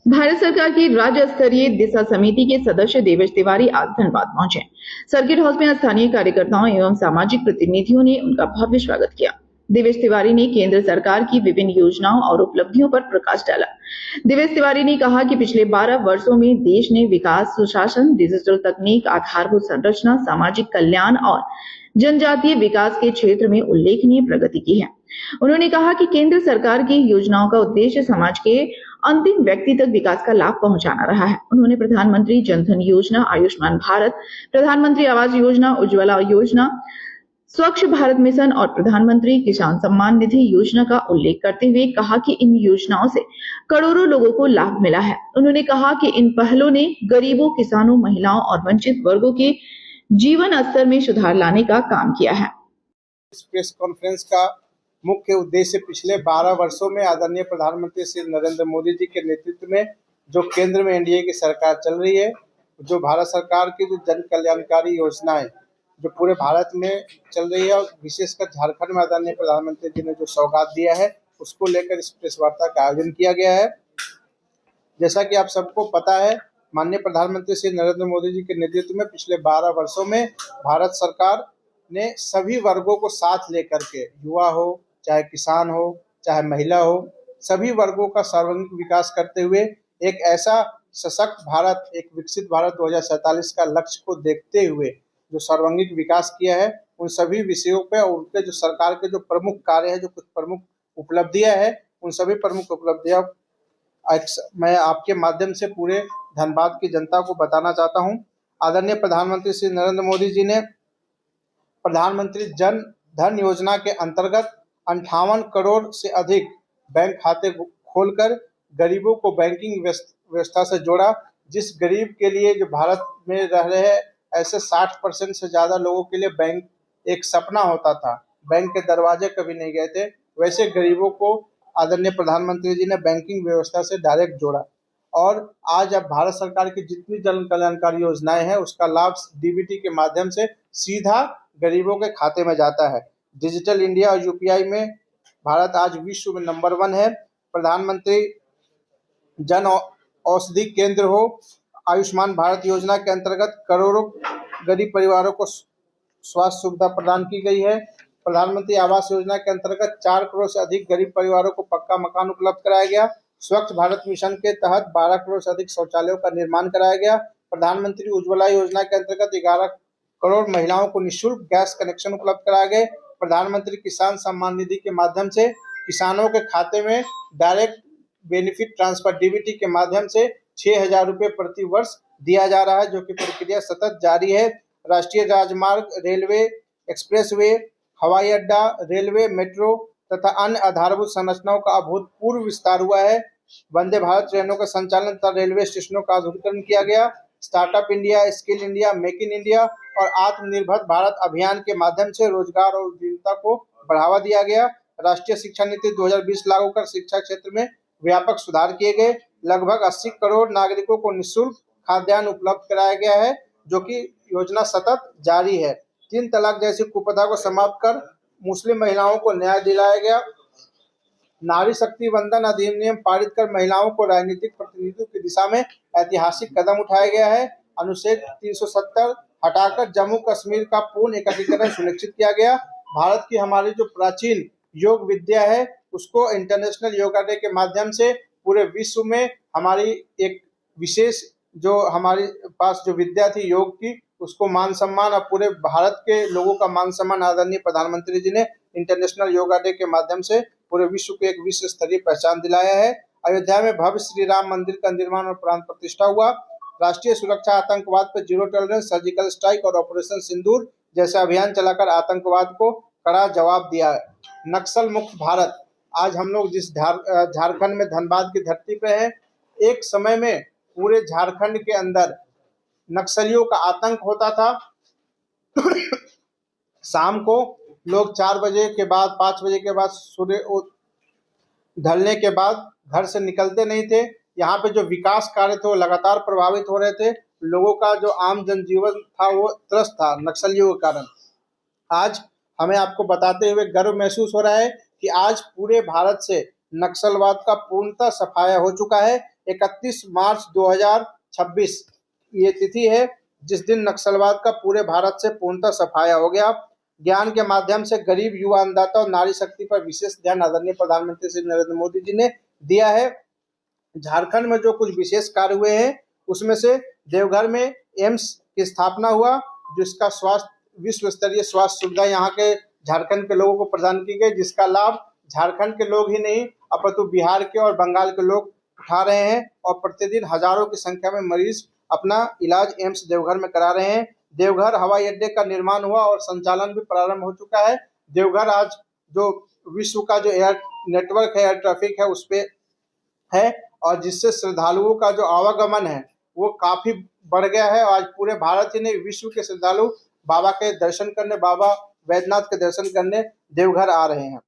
भारत सरकार की राज्य स्तरीय दिशा समिति के सदस्य देवेश तिवारी आज धनबाद पहुंचे। सर्किट हाउस में स्थानीय कार्यकर्ताओं एवं सामाजिक प्रतिनिधियों ने उनका भव्य स्वागत किया। देवेश तिवारी ने केंद्र सरकार की विभिन्न योजनाओं और उपलब्धियों पर प्रकाश डाला। देवेश तिवारी ने कहा कि पिछले 12 वर्षों में देश ने विकास, सुशासन, डिजिटल तकनीक, आधारभूत संरचना, सामाजिक कल्याण और जनजातीय विकास के क्षेत्र में उल्लेखनीय प्रगति की है। उन्होंने कहा कि केंद्र सरकार की योजनाओं का उद्देश्य समाज के अंतिम व्यक्ति तक विकास का लाभ पहुंचाना रहा है। उन्होंने प्रधानमंत्री जनधन योजना, आयुष्मान भारत, प्रधानमंत्री आवास योजना, उज्ज्वला योजना, स्वच्छ भारत मिशन और प्रधानमंत्री किसान सम्मान निधि योजना का उल्लेख करते हुए कहा कि इन योजनाओं से करोड़ों लोगों को लाभ मिला है। उन्होंने कहा कि इन पहलों ने गरीबों, किसानों, महिलाओं और वंचित वर्गों के जीवन स्तर में सुधार लाने का काम किया है। इस प्रेस कॉन्फ्रेंस का मुख्य उद्देश्य पिछले 12 वर्षों में आदरणीय प्रधानमंत्री श्री नरेंद्र मोदी जी के नेतृत्व में जो केंद्र में एनडीए की सरकार चल रही है, जो भारत सरकार की जो जन कल्याणकारी योजनाएं जो पूरे भारत में चल रही है और विशेषकर झारखंड में आदरणीय प्रधानमंत्री जी ने जो सौगात दिया है, उसको लेकर इस प्रेस वार्ता का आयोजन किया गया है। जैसा कि आप सबको पता है, माननीय प्रधानमंत्री श्री नरेंद्र मोदी जी के नेतृत्व में पिछले 12 वर्षों में भारत सरकार ने सभी वर्गों को साथ लेकर के, युवा हो, चाहे किसान हो, चाहे महिला हो, सभी वर्गों का सर्वांगीण विकास करते हुए एक ऐसा सशक्त भारत, एक विकसित भारत 2047 का लक्ष्य को देखते हुए जो सर्वांगीण विकास किया है, उन सभी विषयों पे और उनके जो सरकार के जो प्रमुख कार्य है, जो कुछ प्रमुख उपलब्धियां हैं, उन सभी प्रमुख उपलब्धियां मैं आपके माध्यम से पूरे धनबाद की जनता को बताना चाहता हूं। आदरणीय प्रधानमंत्री श्री नरेंद्र मोदी जी ने प्रधानमंत्री जन धन योजना के अंतर्गत 58 करोड़ से अधिक बैंक खाते खोलकर गरीबों को बैंकिंग व्यवस्था से जोड़ा। जिस गरीब के लिए जो भारत में रह रहे हैं, ऐसे 60% से ज्यादा लोगों के लिए बैंक एक सपना होता था, बैंक के दरवाजे कभी नहीं गए थे, वैसे गरीबों को आदरणीय प्रधानमंत्री जी ने बैंकिंग व्यवस्था से डायरेक्ट जोड़ा। और आज अब भारत सरकार की जितनी जन कल्याणकारी योजनाएं हैं, उसका लाभ डीबीटी के माध्यम से सीधा गरीबों के खाते में जाता है। डिजिटल इंडिया और यूपीआई में भारत आज विश्व में नंबर 1 है। प्रधानमंत्री जन औषधि केंद्र हो, आयुष्मान भारत योजना के अंतर्गत करोड़ों गरीब परिवारों को स्वास्थ्य सुविधा प्रदान की गई है। प्रधानमंत्री आवास योजना के अंतर्गत 4 करोड़ से अधिक गरीब परिवारों को पक्का मकान उपलब्ध कराया गया। स्वच्छ भारत मिशन के तहत 12 करोड़ से अधिक शौचालयों का निर्माण कराया गया। प्रधानमंत्री उज्ज्वला योजना के अंतर्गत 11 करोड़ महिलाओं को निःशुल्क गैस कनेक्शन उपलब्ध कराए गए। प्रधानमंत्री किसान सम्मान निधि के माध्यम से किसानों के खाते में डायरेक्ट बेनिफिट ट्रांसफर डीबीटी के माध्यम से 6,000 रुपये प्रति वर्ष दिया जा रहा है, जो कि प्रक्रिया सतत जारी है। राष्ट्रीय राजमार्ग, रेलवे, एक्सप्रेसवे, हवाई अड्डा, रेलवे, मेट्रो तथा अन्य आधारभूत संरचनाओं का अभूतपूर्व विस्तार हुआ है। वंदे भारत ट्रेनों का संचालन तथा रेलवे स्टेशनों का आधुनिकीकरण किया गया। Startup India, skill India, make in India और आत्मनिर्भर भारत अभियान के माध्यम से रोजगार और उद्यमिता को बढ़ावा दिया गया। राष्ट्रीय शिक्षा नीति 2020 लागू कर शिक्षा क्षेत्र में व्यापक सुधार किए गए। लगभग 80 करोड़ नागरिकों को निःशुल्क खाद्यान्न उपलब्ध कराया गया है, जो कि योजना सतत जारी है। 3 तलाक जैसी कुप्रथा को समाप्त कर मुस्लिम महिलाओं को न्याय दिलाया गया। नारी शक्ति वंदन अधिनियम पारित कर महिलाओं को राजनीतिक प्रतिनिधित्व की दिशा में ऐतिहासिक कदम उठाया गया है। अनुच्छेद 370 हटाकर जम्मू कश्मीर का पूर्ण एकीकरण सुनिश्चित किया गया। भारत की हमारी जो प्राचीन योग विद्या है, उसको इंटरनेशनल योगा डे के माध्यम से पूरे विश्व में हमारी एक विशेष जो हमारे पास जो विद्या थी योग की, उसको मान सम्मान और पूरे भारत के लोगों का मान सम्मान आदरणीय प्रधानमंत्री जी ने इंटरनेशनल योगा डे के माध्यम से पूरे विश्व को एक विश्व स्तरीय पहचान दिलाया है। अयोध्या में भव्य श्री राम मंदिर का निर्माण और प्राण प्रतिष्ठा हुआ। राष्ट्रीय सुरक्षा, आतंकवाद पर जीरो टॉलरेंस, सर्जिकल स्ट्राइक और ऑपरेशन सिंदूर जैसे अभियान चलाकर आतंकवाद को कड़ा जवाब दिया है। नक्सल मुक्त भारत, आज हम लोग जिस झारखंड में धनबाद की धरती पे हैं, एक समय में पूरे झारखंड के अंदर नक्सलियों का आतंक होता था। शाम को लोग 4 बजे के बाद, 5 बजे के बाद, सूर्य ढलने के बाद घर से निकलते नहीं थे। यहाँ पे जो विकास कार्य थे वो लगातार प्रभावित हो रहे थे। लोगों का जो आम जनजीवन था वो त्रस्त था नक्सलियों के कारण। आज हमें आपको बताते हुए गर्व महसूस हो रहा है कि आज पूरे भारत से नक्सलवाद का पूर्णतः सफाया हो चुका है। 31 मार्च 2026 ये तिथि है जिस दिन नक्सलवाद का पूरे भारत से पूर्णतः सफाया हो गया। ज्ञान के माध्यम से गरीब, युवा, अन्नदाता और नारी शक्ति पर विशेष ध्यान आदरणीय प्रधानमंत्री श्री नरेंद्र मोदी जी ने दिया है। झारखंड में जो कुछ विशेष कार्य हुए हैं उसमें से देवघर में एम्स की स्थापना हुआ, जिसका विश्व स्तरीय स्वास्थ्य सुविधा यहाँ के झारखंड के लोगों को प्रदान की गई, जिसका लाभ झारखंड के लोग ही नहीं अपितु बिहार के और बंगाल के लोग उठा रहे हैं और प्रतिदिन हजारों की संख्या में मरीज अपना इलाज एम्स देवघर में करा रहे हैं। देवघर हवाई अड्डे का निर्माण हुआ और संचालन भी प्रारंभ हो चुका है। देवघर आज जो विश्व का जो एयर नेटवर्क है, एयर ट्रैफिक है, उस पे है और जिससे श्रद्धालुओं का जो आवागमन है वो काफी बढ़ गया है। आज पूरे भारत ही नहीं, विश्व के श्रद्धालु बाबा के दर्शन करने, बाबा वैद्यनाथ के दर्शन करने देवघर आ रहे हैं।